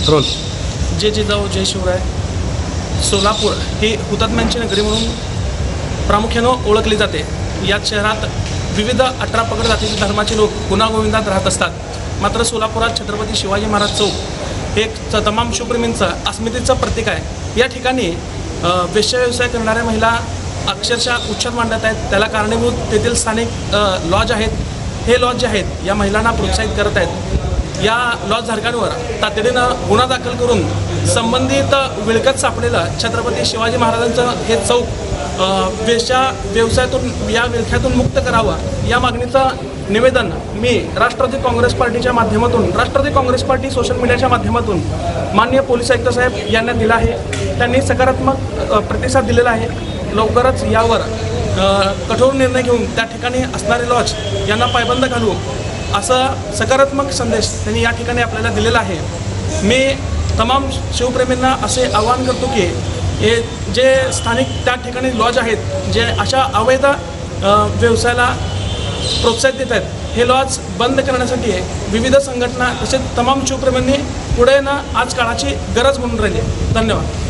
Role. जय जिजाऊ जय शिवराय. सोलापूर ही हुतात्म्यांची नगरी म्हणून प्रामुख्यानं ओळखली जाते. याच शहरात विविध 18 पगड जातीचे धर्माचे लोक गुणागोविंदात राहत असतात. मात्र सोलापुरात छत्रपती शिवाजी महाराज चौक हे तमाम शिवप्रेमींचं अस्मितेचं प्रतीक आहे. या ठिकाणी वेश्या व्यवसाय करणाऱ्या महिला अक्षरशः उच्छाद मांडत आहेत. त्याला कारणीभूत तेथील स्थानिक लॉज आहेत. हे लॉज जे आहेत या महिलांना प्रोत्साहित करत आहेत. या लॉज धारकांवर तातडीनं गुन्हा दाखल करून संबंधित विळकत सापडेलं छत्रपती शिवाजी महाराजांचं हे चौक वेश्या व्यवसायातून या विळख्यातून मुक्त करावं या मागणीचं निवेदन मी राष्ट्रवादी काँग्रेस पार्टीच्या माध्यमातून राष्ट्रवादी काँग्रेस पार्टी सोशल मीडियाच्या माध्यमातून माननीय पोलीस आयुक्त साहेब यांना दिला आहे. त्यांनी सकारात्मक प्रतिसाद दिलेला आहे. लवकरच यावर कठोर निर्णय घेऊन त्या ठिकाणी असणारे लॉज यांना पायबंद घालू असा सकारात्मक संदेश त्यांनी या ठिकाणी आपल्याला दिलेला आहे. मी तमाम शिवप्रेमींना असे आवाहन करतो की हे जे स्थानिक त्या ठिकाणी लॉज आहेत जे अशा अवैध व्यवसायाला प्रोत्साहित देत आहेत हे लॉज बंद करण्यासाठी विविध संघटना तसेच तमाम शिवप्रेमींनी पुढे आज काळाची गरज म्हणून राहिली. धन्यवाद.